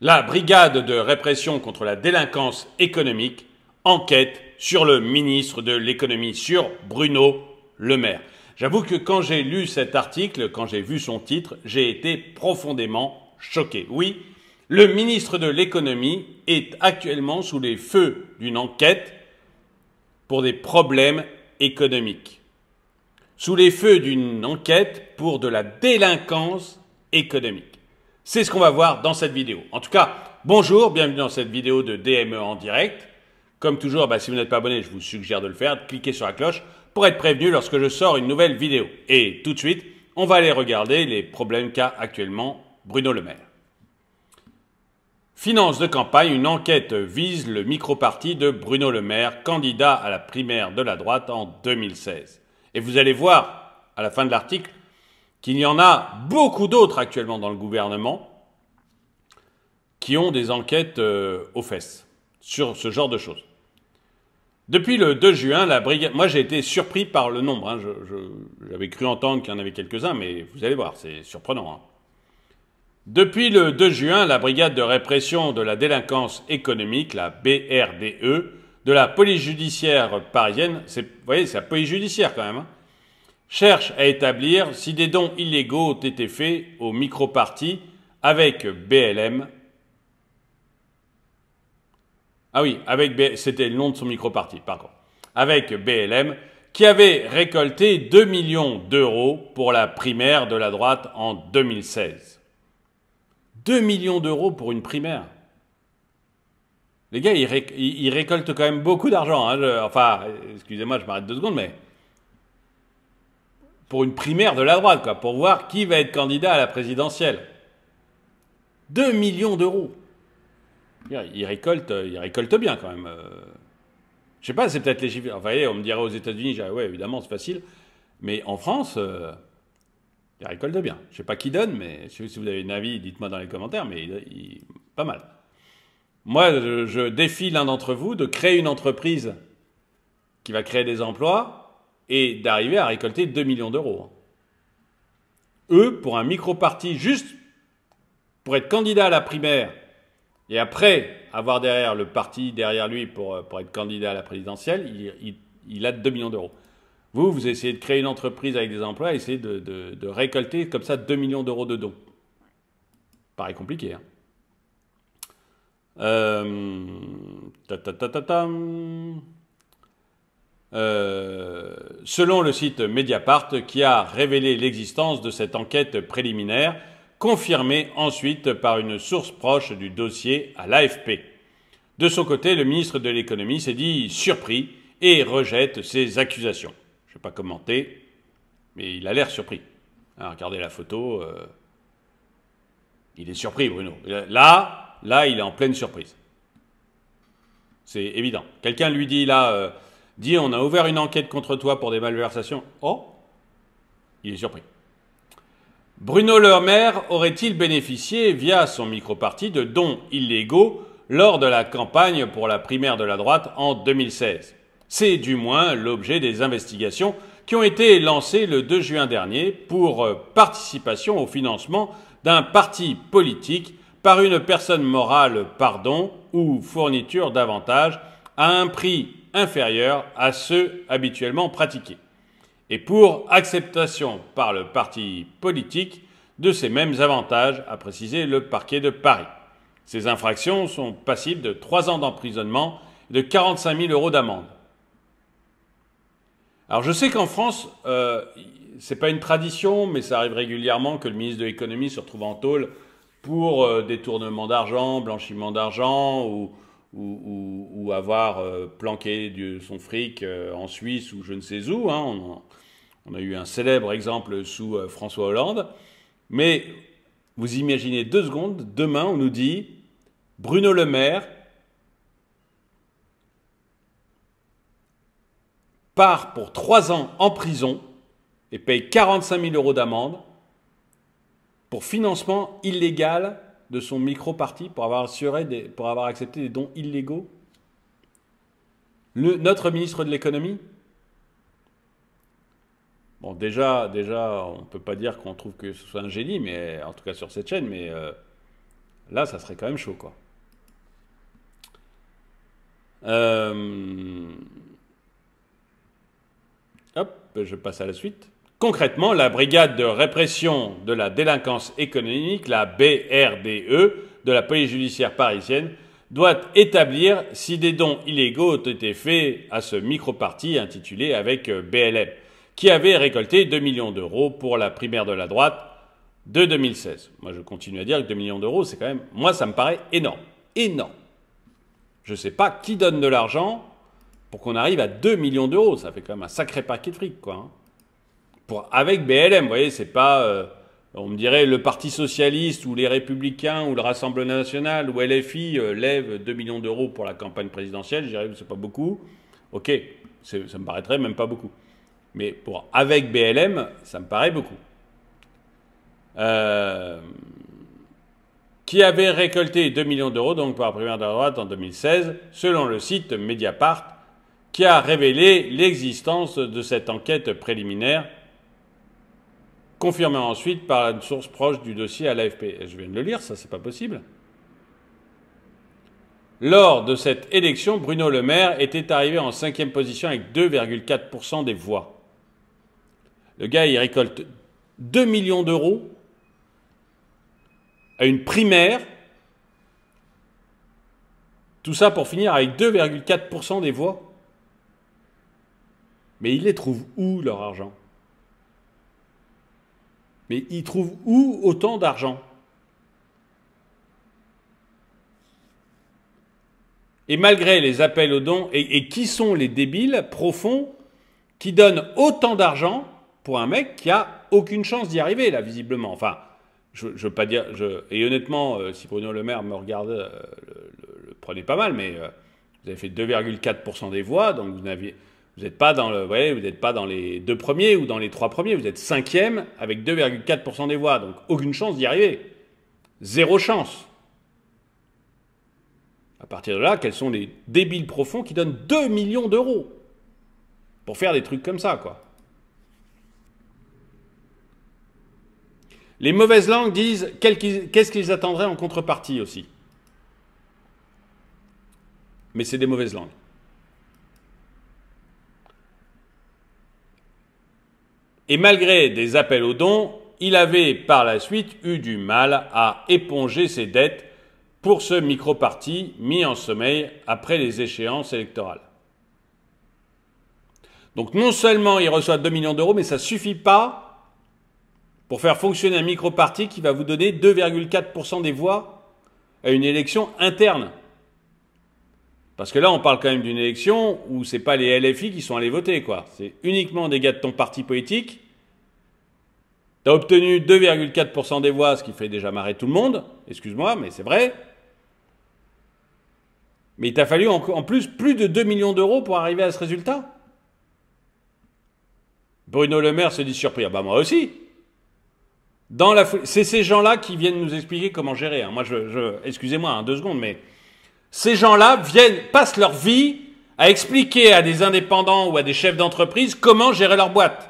La brigade de répression contre la délinquance économique enquête sur le ministre de l'économie, sur Bruno Le Maire. J'avoue que quand j'ai lu cet article, quand j'ai vu son titre, j'ai été profondément choqué. Oui, le ministre de l'économie est actuellement sous les feux d'une enquête pour des problèmes économiques. Sous les feux d'une enquête pour de la délinquance économique. C'est ce qu'on va voir dans cette vidéo. En tout cas, bonjour, bienvenue dans cette vidéo de DME en direct. Comme toujours, si vous n'êtes pas abonné, je vous suggère de le faire, cliquez sur la cloche pour être prévenu lorsque je sors une nouvelle vidéo. Et tout de suite, on va aller regarder les problèmes qu'a actuellement Bruno Le Maire. Finance de campagne, une enquête vise le micro-parti de Bruno Le Maire, candidat à la primaire de la droite en 2016. Et vous allez voir, à la fin de l'article, qu'il y en a beaucoup d'autres actuellement dans le gouvernement qui ont des enquêtes aux fesses sur ce genre de choses. Depuis le 2 juin, la brigade... Moi, j'ai été surpris par le nombre. J'avais cru entendre qu'il y en avait quelques-uns, mais vous allez voir, c'est surprenant. Depuis le 2 juin, la brigade de répression de la délinquance économique, la BRDE, de la police judiciaire parisienne, vous voyez, c'est la police judiciaire quand même, cherche à établir si des dons illégaux ont été faits au micro-parti avec BLM. Ah oui, c'était le nom de son micro-parti, par contre. Avec BLM, qui avait récolté 2 millions d'euros pour la primaire de la droite en 2016. 2 millions d'euros pour une primaire. Les gars, ils récoltent quand même beaucoup d'argent. Excusez-moi, je m'arrête 2 secondes, mais... pour une primaire de la droite, quoi, pour voir qui va être candidat à la présidentielle. 2 millions d'euros. Ils récoltent bien quand même. Je sais pas, c'est peut-être les chiffres. Enfin, on me dirait aux États-Unis, ouais, évidemment, c'est facile. Mais en France, ils récoltent bien. Je sais pas qui donne, mais si vous avez un avis, dites-moi dans les commentaires, mais pas mal. Moi, je défie l'un d'entre vous de créer une entreprise qui va créer des emplois et d'arriver à récolter 2 millions d'euros. Eux, pour un micro-parti, juste pour être candidat à la primaire, et après avoir derrière le parti derrière lui pour être candidat à la présidentielle, il a 2 millions d'euros. Vous essayez de créer une entreprise avec des emplois, essayez de récolter comme ça 2 millions d'euros de dons. Paraît compliqué, selon le site Mediapart, qui a révélé l'existence de cette enquête préliminaire, confirmée ensuite par une source proche du dossier à l'AFP. De son côté, le ministre de l'économie s'est dit surpris et rejette ces accusations. Je ne vais pas commenter, mais il a l'air surpris. Regardez la photo, il est surpris, Bruno. Là, il est en pleine surprise. C'est évident. Quelqu'un lui dit là... dit on a ouvert une enquête contre toi pour des malversations. Oh, il est surpris. Bruno Le Maire aurait-il bénéficié via son micro-parti de dons illégaux lors de la campagne pour la primaire de la droite en 2016? C'est du moins l'objet des investigations qui ont été lancées le 2 juin dernier pour participation au financement d'un parti politique par une personne morale par don ou fourniture d'avantages à un prix inférieur à ceux habituellement pratiqués, et pour acceptation par le parti politique de ces mêmes avantages, a précisé le parquet de Paris. Ces infractions sont passibles de 3 ans d'emprisonnement et de 45 000 € d'amende. Alors je sais qu'en France, c'est pas une tradition, mais ça arrive régulièrement que le ministre de l'économie se retrouve en tôle pour détournement d'argent, blanchiment d'argent ou avoir planqué son fric en Suisse ou je ne sais où. On a eu un célèbre exemple sous François Hollande. Mais vous imaginez 2 secondes, demain on nous dit Bruno Le Maire part pour 3 ans en prison et paye 45 000 € d'amende pour financement illégal de son micro-parti, pour avoir accepté des dons illégaux. Notre ministre de l'économie. Bon, déjà, on ne peut pas dire qu'on trouve que ce soit un génie, mais en tout cas sur cette chaîne, mais Là, ça serait quand même chaud, quoi. Hop, je passe à la suite. Concrètement, la brigade de répression de la délinquance économique, la BRDE, de la police judiciaire parisienne, doit établir si des dons illégaux ont été faits à ce micro-parti intitulé avec BLM, qui avait récolté 2 millions d'euros pour la primaire de la droite de 2016. Moi, je continue à dire que 2 millions d'euros, c'est quand même... Moi, ça me paraît énorme. Énorme. Je ne sais pas qui donne de l'argent pour qu'on arrive à 2 millions d'euros. Ça fait quand même un sacré paquet de fric, quoi. Avec BLM, vous voyez, c'est pas... on me dirait le Parti Socialiste ou les Républicains ou le Rassemblement National ou LFI lève 2 millions d'euros pour la campagne présidentielle. Je dirais que c'est pas beaucoup. Ok, ça me paraîtrait même pas beaucoup. Mais avec BLM, ça me paraît beaucoup. Qui avait récolté 2 millions d'euros donc pour la primaire de la droite en 2016, selon le site Mediapart, qui a révélé l'existence de cette enquête préliminaire, confirmée ensuite par une source proche du dossier à l'AFP. Et je viens de le lire, ça c'est pas possible. Lors de cette élection, Bruno Le Maire était arrivé en 5e position avec 2,4% des voix. Le gars, il récolte 2 millions d'euros à une primaire, tout ça pour finir avec 2,4% des voix. Mais ils les trouvent où, leur argent? Mais ils trouvent où autant d'argent? Et malgré les appels aux dons, et qui sont les débiles profonds qui donnent autant d'argent pour un mec qui a aucune chance d'y arriver, là, visiblement. Enfin, je veux pas dire... et honnêtement, si Bruno Le Maire me regarde, le prenez pas mal, mais vous avez fait 2,4% des voix, donc vous n'êtes pas dans vous n'êtes pas dans les 2 premiers ou dans les 3 premiers, vous êtes 5e avec 2,4% des voix, donc aucune chance d'y arriver. Zéro chance. À partir de là, quels sont les débiles profonds qui donnent 2 millions d'euros pour faire des trucs comme ça, quoi? Les mauvaises langues disent qu'est-ce qu'ils attendraient en contrepartie aussi. Mais c'est des mauvaises langues. Et malgré des appels aux dons, il avait par la suite eu du mal à éponger ses dettes pour ce micro-parti mis en sommeil après les échéances électorales. Donc non seulement il reçoit 2 millions d'euros, mais ça ne suffit pas pour faire fonctionner un micro-parti qui va vous donner 2,4% des voix à une élection interne. Parce que là, on parle quand même d'une élection où ce n'est pas les LFI qui sont allés voter, quoi. C'est uniquement des gars de ton parti politique. Tu as obtenu 2,4% des voix, ce qui fait déjà marrer tout le monde. Excuse-moi, mais c'est vrai. Mais il t'a fallu en plus de 2 millions d'euros pour arriver à ce résultat. Bruno Le Maire se dit surpris. Ah bah moi aussi. C'est ces gens-là qui viennent nous expliquer comment gérer. Moi, excusez-moi, 2 secondes, mais ces gens-là passent leur vie à expliquer à des indépendants ou à des chefs d'entreprise comment gérer leur boîte.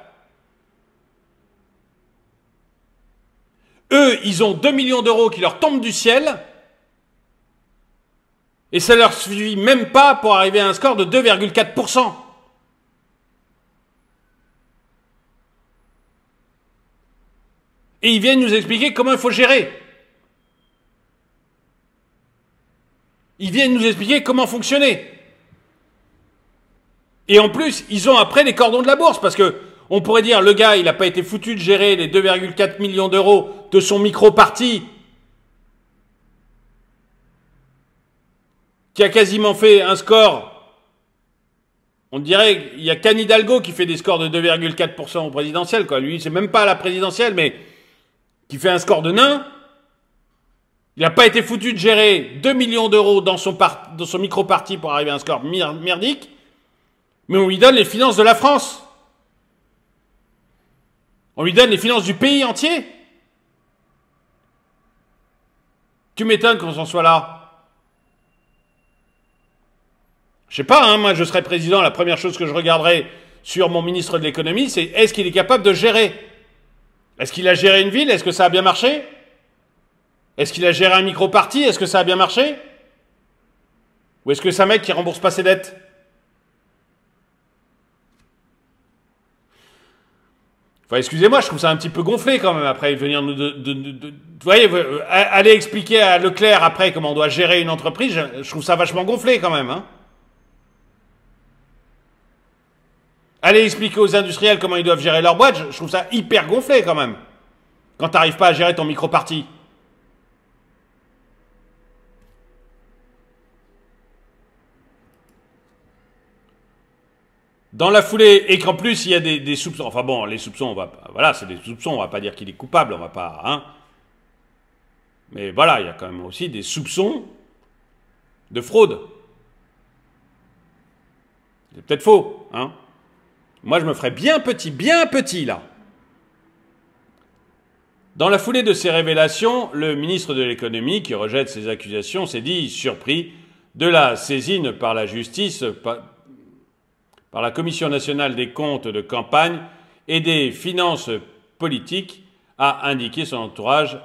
Eux, ils ont 2 millions d'euros qui leur tombent du ciel et ça leur suffit même pas pour arriver à un score de 2,4%. Et ils viennent nous expliquer comment il faut gérer. Ils viennent nous expliquer comment fonctionner. Et en plus, ils ont après les cordons de la bourse, parce que on pourrait dire, le gars, il n'a pas été foutu de gérer les 2,4 millions d'euros de son micro-parti, qui a quasiment fait un score, on dirait, il n'y a qu'Anne Hidalgo qui fait des scores de 2,4% au présidentiel, quoi. Lui, c'est même pas à la présidentielle, mais qui fait un score de nain. Il n'a pas été foutu de gérer 2 millions d'euros dans son micro-parti pour arriver à un score merdique, mais on lui donne les finances de la France. On lui donne les finances du pays entier. Tu m'étonnes qu'on s'en soit là. Je sais pas, moi je serais président, la première chose que je regarderais sur mon ministre de l'économie, c'est est-ce qu'il est capable de gérer? Est-ce qu'il a géré une ville? Est-ce que ça a bien marché? Est-ce qu'il a géré un micro-parti? Est-ce que ça a bien marché? Ou est-ce que c'est un mec qui rembourse pas ses dettes? Enfin, excusez-moi, je trouve ça un petit peu gonflé quand même après venir nous vous voyez, aller expliquer à Leclerc après comment on doit gérer une entreprise, je trouve ça vachement gonflé quand même. Hein. Aller expliquer aux industriels comment ils doivent gérer leur boîte, je trouve ça hyper gonflé quand même. Quand t'arrives pas à gérer ton micro-parti. Dans la foulée, et qu'en plus il y a des soupçons, enfin bon, les soupçons, voilà, c'est des soupçons, on va pas dire qu'il est coupable, on va pas, hein. Mais voilà, il y a quand même aussi des soupçons de fraude. C'est peut-être faux, hein. Moi, je me ferais bien petit, là. Dans la foulée de ces révélations, le ministre de l'économie, qui rejette ces accusations, s'est dit surpris de la saisine par la justice, par la Commission nationale des comptes de campagne et des finances politiques, a indiqué son entourage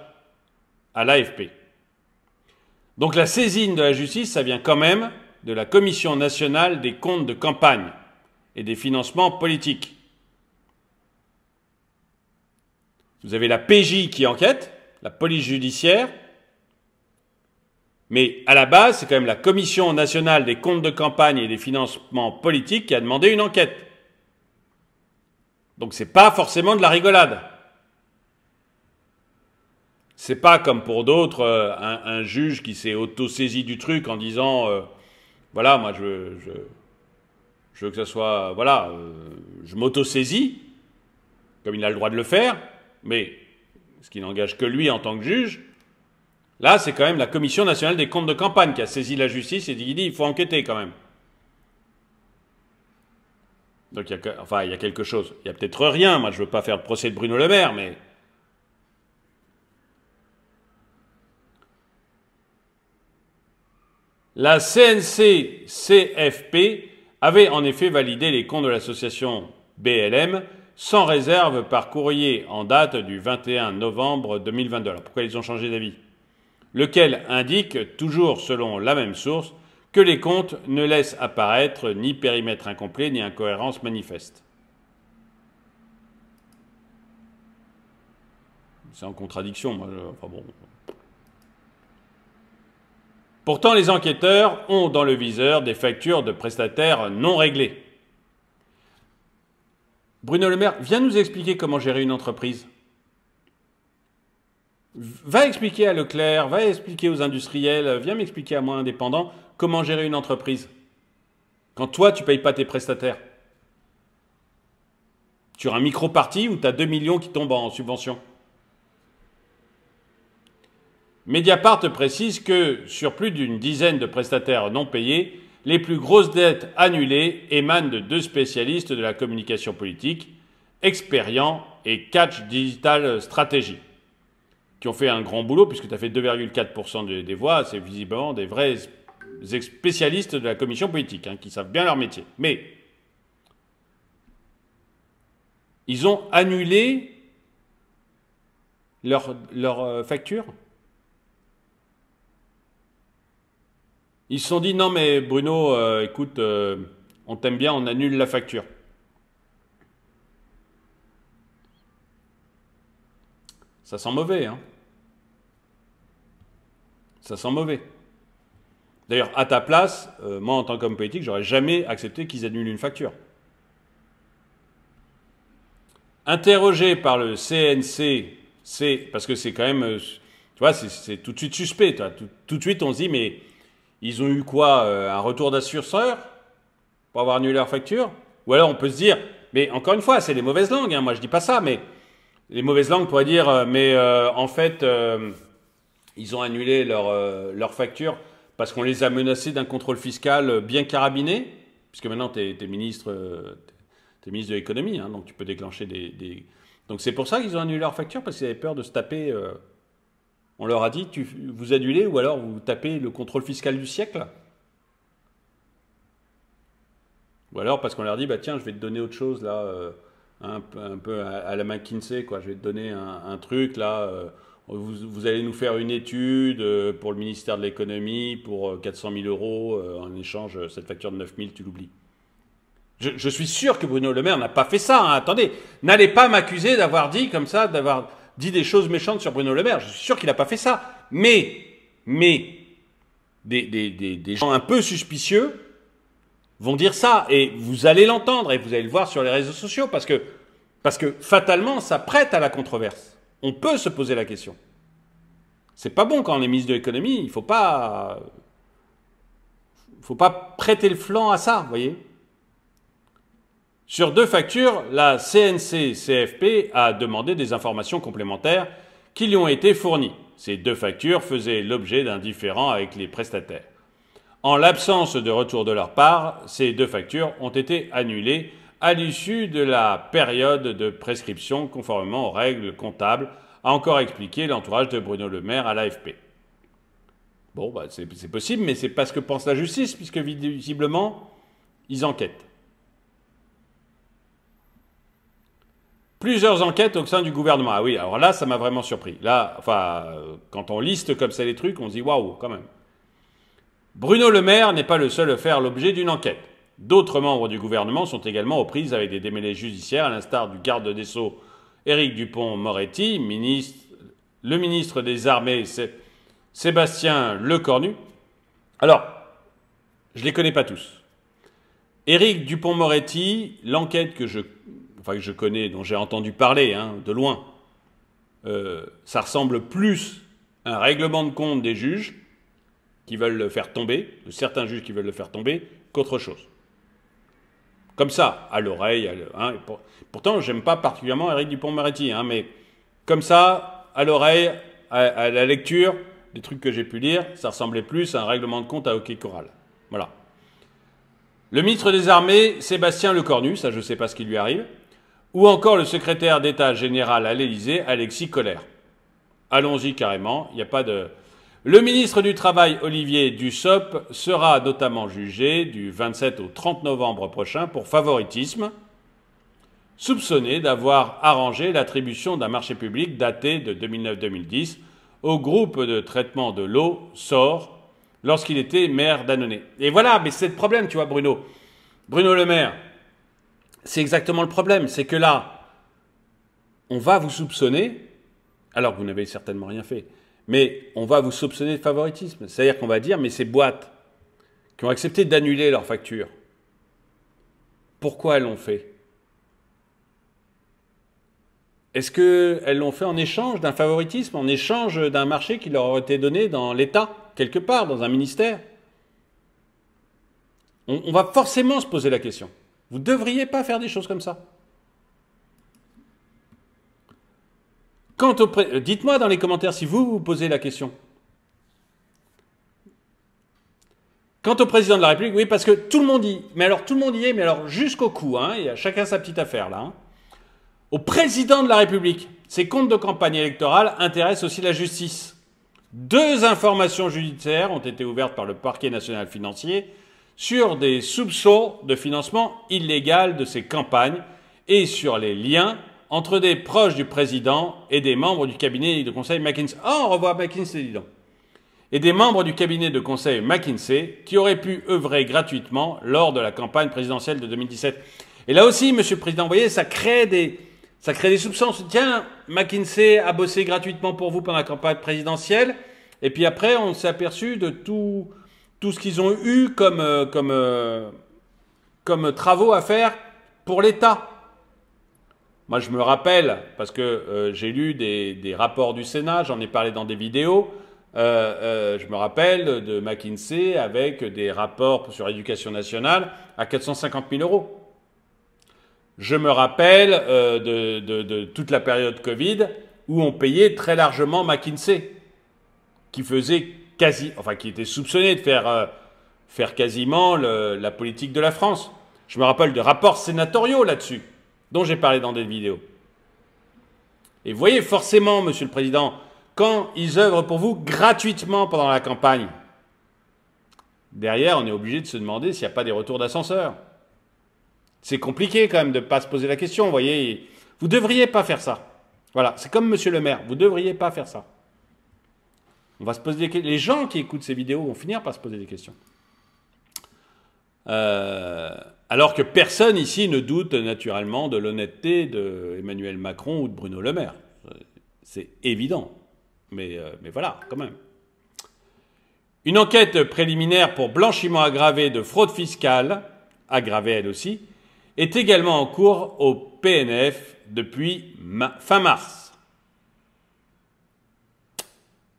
à l'AFP. Donc la saisine de la justice, ça vient quand même de la Commission nationale des comptes de campagne et des financements politiques. Vous avez la PJ qui enquête, la police judiciaire, mais à la base, c'est quand même la Commission nationale des comptes de campagne et des financements politiques qui a demandé une enquête. Donc c'est pas forcément de la rigolade. C'est pas comme pour d'autres, un juge qui s'est auto-saisi du truc en disant voilà, moi je veux que ça soit, voilà, je m'auto-saisis, comme il a le droit de le faire, mais ce qui n'engage que lui en tant que juge. Là, c'est quand même la Commission nationale des comptes de campagne qui a saisi la justice et dit il faut enquêter quand même. Donc il y a quelque chose. Il y a peut-être rien. Moi, je veux pas faire le procès de Bruno Le Maire, mais la CNC-CFP avait en effet validé les comptes de l'association BLM sans réserve par courrier en date du 21 novembre 2022. Alors pourquoi ils ont changé d'avis? Lequel indique, toujours selon la même source, que les comptes ne laissent apparaître ni périmètre incomplet ni incohérence manifeste. C'est en contradiction, moi. Enfin bon. Pourtant, les enquêteurs ont dans le viseur des factures de prestataires non réglées. Bruno Le Maire, viens nous expliquer comment gérer une entreprise. Va expliquer à Leclerc, va expliquer aux industriels, viens m'expliquer à moi, indépendant, comment gérer une entreprise. Quand toi, tu ne payes pas tes prestataires. Sur un micro-parti où tu as 2 millions qui tombent en subvention. Mediapart précise que sur plus d'une dizaine de prestataires non payés, les plus grosses dettes annulées émanent de 2 spécialistes de la communication politique, Experian et Catch Digital Strategy, qui ont fait un grand boulot, puisque tu as fait 2,4% des voix, c'est visiblement des vrais spécialistes de la commission politique, hein, qui savent bien leur métier. Mais ils ont annulé leur facture. Ils se sont dit, non mais Bruno, écoute, on t'aime bien, on annule la facture. Ça sent mauvais, hein. Ça sent mauvais. D'ailleurs, à ta place, moi en tant qu'homme politique, j'aurais jamais accepté qu'ils annulent une facture. Interrogé par le CNC, parce que c'est quand même, tu vois, c'est tout de suite suspect. Tout de suite, on se dit, mais ils ont eu quoi, un retour d'assureur pour avoir annulé leur facture? Ou alors on peut se dire, mais encore une fois, c'est les mauvaises langues, hein, moi je dis pas ça, mais les mauvaises langues pourraient dire, en fait, ils ont annulé leur facture parce qu'on les a menacés d'un contrôle fiscal bien carabiné, puisque maintenant tu es ministre de l'économie, hein, donc tu peux déclencher des... Donc c'est pour ça qu'ils ont annulé leur facture, parce qu'ils avaient peur de se taper... On leur a dit, vous annulez ou alors vous tapez le contrôle fiscal du siècle. Ou alors parce qu'on leur dit, bah tiens, je vais te donner autre chose là, un peu à la McKinsey, quoi. Je vais te donner un truc là, Vous allez nous faire une étude pour le ministère de l'économie pour 400 000 euros en échange, cette facture de 9 000, tu l'oublies. Je suis sûr que Bruno Le Maire n'a pas fait ça. Hein. Attendez, n'allez pas m'accuser d'avoir dit comme ça, d'avoir dit des choses méchantes sur Bruno Le Maire. Je suis sûr qu'il n'a pas fait ça. Mais des gens un peu suspicieux vont dire ça. Et vous allez l'entendre et vous allez le voir sur les réseaux sociaux parce que fatalement, ça prête à la controverse. On peut se poser la question. C'est pas bon quand on est ministre de l'économie. Il faut pas prêter le flanc à ça, vous voyez. Sur 2 factures, la CNC-CFP a demandé des informations complémentaires qui lui ont été fournies. Ces 2 factures faisaient l'objet d'un différend avec les prestataires. En l'absence de retour de leur part, ces 2 factures ont été annulées à l'issue de la période de prescription conformément aux règles comptables, a encore expliqué l'entourage de Bruno Le Maire à l'AFP. Bon, c'est possible, mais c'est pas ce que pense la justice, puisque visiblement, ils enquêtent. Plusieurs enquêtes au sein du gouvernement. Ah oui, alors là, ça m'a vraiment surpris. Là, quand on liste comme ça les trucs, on se dit waouh, quand même. Bruno Le Maire n'est pas le seul à faire l'objet d'une enquête. D'autres membres du gouvernement sont également aux prises avec des démêlés judiciaires, à l'instar du garde des Sceaux Éric Dupond-Moretti, le ministre des Armées Sébastien Lecornu. Alors, je ne les connais pas tous. Éric Dupond-Moretti, l'enquête que je connais, dont j'ai entendu parler, de loin, ça ressemble plus à un règlement de compte des juges qui veulent le faire tomber, de certains juges qui veulent le faire tomber, qu'autre chose. Comme ça, à l'oreille. Pourtant, j'aime pas particulièrement Éric Dupond-Moretti, mais comme ça, à l'oreille, à la lecture, des trucs que j'ai pu lire, ça ressemblait plus à un règlement de compte à hockey choral. Voilà. Le ministre des Armées, Sébastien Lecornu, ça je ne sais pas ce qui lui arrive, ou encore le secrétaire d'État général à l'Élysée, Alexis Collère. Allons-y carrément, il n'y a pas de... Le ministre du Travail, Olivier Dussopt, sera notamment jugé du 27 au 30 novembre prochain pour favoritisme, soupçonné d'avoir arrangé l'attribution d'un marché public daté de 2009-2010 au groupe de traitement de l'eau SOR lorsqu'il était maire d'Annonay. Et voilà, mais c'est le problème, tu vois, Bruno Le Maire. C'est exactement le problème, c'est que là, on va vous soupçonner, alors que vous n'avez certainement rien fait, mais on va vous soupçonner de favoritisme. C'est-à-dire qu'on va dire, mais ces boîtes qui ont accepté d'annuler leurs factures, pourquoi elles l'ont fait? Est-ce qu'elles l'ont fait en échange d'un favoritisme, en échange d'un marché qui leur aurait été donné dans l'État, quelque part, dans un ministère? On va forcément se poser la question. Vous ne devriez pas faire des choses comme ça. Dites-moi dans les commentaires si vous posez la question. Quant au président de la République, oui, parce que tout le monde y... Mais alors, tout le monde y est, mais alors jusqu'au cou, il y a chacun sa petite affaire, là. Au président de la République, ses comptes de campagne électorale intéressent aussi la justice. 2 informations judiciaires ont été ouvertes par le parquet national financier sur des soupçons de financement illégal de ces campagnes et sur les liens entre des proches du président et des membres du cabinet de conseil McKinsey. Oh, on revoit McKinsey, dis donc. Et des membres du cabinet de conseil McKinsey qui auraient pu œuvrer gratuitement lors de la campagne présidentielle de 2017. Et là aussi, Monsieur le Président, vous voyez, ça crée des soupçons. Tiens, McKinsey a bossé gratuitement pour vous pendant la campagne présidentielle. Et puis après, on s'est aperçu de tout ce qu'ils ont eu comme travaux à faire pour l'État. Moi, je me rappelle, parce que j'ai lu des rapports du Sénat, j'en ai parlé dans des vidéos, je me rappelle de McKinsey avec des rapports sur l'éducation nationale à 450 000 euros. Je me rappelle de toute la période Covid où on payait très largement McKinsey, qui était soupçonné de faire quasiment la politique de la France. Je me rappelle de rapports sénatoriaux là-dessus, dont j'ai parlé dans des vidéos. Et vous voyez, forcément, Monsieur le Président, quand ils œuvrent pour vous gratuitement pendant la campagne, derrière, on est obligé de se demander s'il n'y a pas des retours d'ascenseur. C'est compliqué quand même de ne pas se poser la question, vous voyez. Vous ne devriez pas faire ça. Voilà, c'est comme Monsieur le maire, vous ne devriez pas faire ça. On va se poser des questions. Les gens qui écoutent ces vidéos vont finir par se poser des questions. Alors que personne ici ne doute naturellement de l'honnêteté d'Emmanuel Macron ou de Bruno Le Maire. C'est évident. Mais voilà, quand même. Une enquête préliminaire pour blanchiment aggravé de fraude fiscale, aggravée elle aussi, est également en cours au PNF depuis fin mars.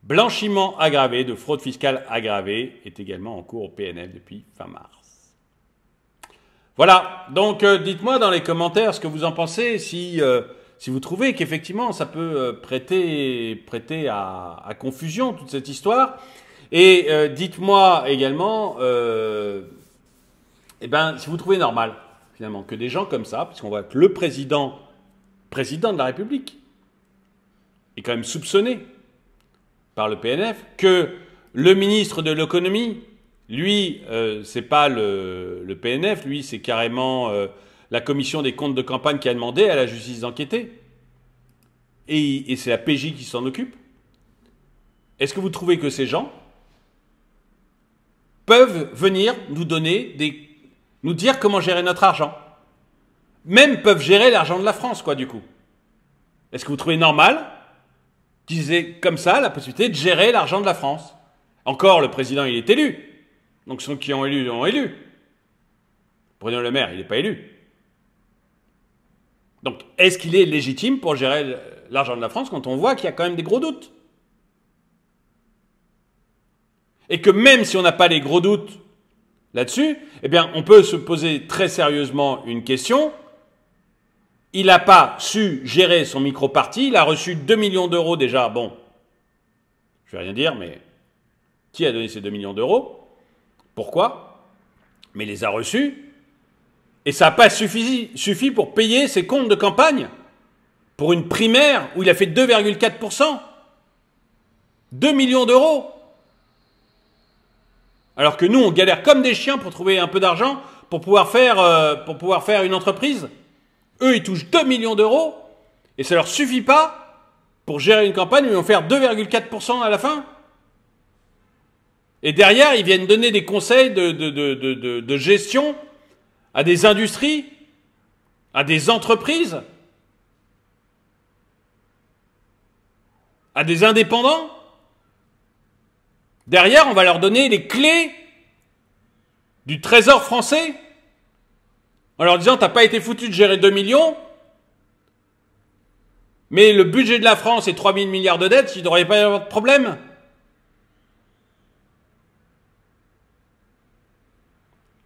Blanchiment aggravé de fraude fiscale aggravée est également en cours au PNF depuis fin mars. Voilà, donc dites-moi dans les commentaires ce que vous en pensez, si vous trouvez qu'effectivement ça peut prêter à confusion toute cette histoire. Et dites-moi également, si vous trouvez normal, finalement, que des gens comme ça, puisqu'on voit que le président de la République est quand même soupçonné par le PNF, que le ministre de l'économie, lui, c'est pas le PNF, lui, c'est carrément la commission des comptes de campagne qui a demandé à la justice d'enquêter. Et c'est la PJ qui s'en occupe. Est-ce que vous trouvez que ces gens peuvent venir nous dire comment gérer notre argent? Même peuvent gérer l'argent de la France, quoi, du coup. Est-ce que vous trouvez normal qu'ils aient comme ça la possibilité de gérer l'argent de la France? Encore, le président, il est élu. Donc ceux qui ont élu, l'ont élu. Bruno Le Maire, il n'est pas élu. Donc, est-ce qu'il est légitime pour gérer l'argent de la France quand on voit qu'il y a quand même des gros doutes? Et que même si on n'a pas les gros doutes là-dessus, eh bien, on peut se poser très sérieusement une question. Il n'a pas su gérer son micro-parti, il a reçu 2 millions d'euros déjà. Bon, je ne vais rien dire, mais qui a donné ces 2 millions d'euros? Pourquoi? Mais il les a reçus. Et ça n'a pas suffi pour payer ses comptes de campagne pour une primaire où il a fait 2,4%. 2 millions d'euros. Alors que nous, on galère comme des chiens pour trouver un peu d'argent pour pouvoir faire une entreprise. Eux, ils touchent 2 millions d'euros et ça leur suffit pas pour gérer une campagne où ils vont faire 2,4% à la fin. Et derrière, ils viennent donner des conseils de gestion à des industries, à des entreprises, à des indépendants. Derrière, on va leur donner les clés du trésor français en leur disant « T'as pas été foutu de gérer 2 millions, mais le budget de la France est 3 000 milliards de dettes, il ne devrait pas y avoir de problème. »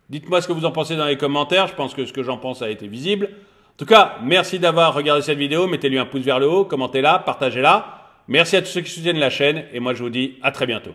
Dites-moi ce que vous en pensez dans les commentaires, je pense que ce que j'en pense a été visible. En tout cas, merci d'avoir regardé cette vidéo, mettez-lui un pouce vers le haut, commentez-la, partagez-la. Merci à tous ceux qui soutiennent la chaîne et moi je vous dis à très bientôt.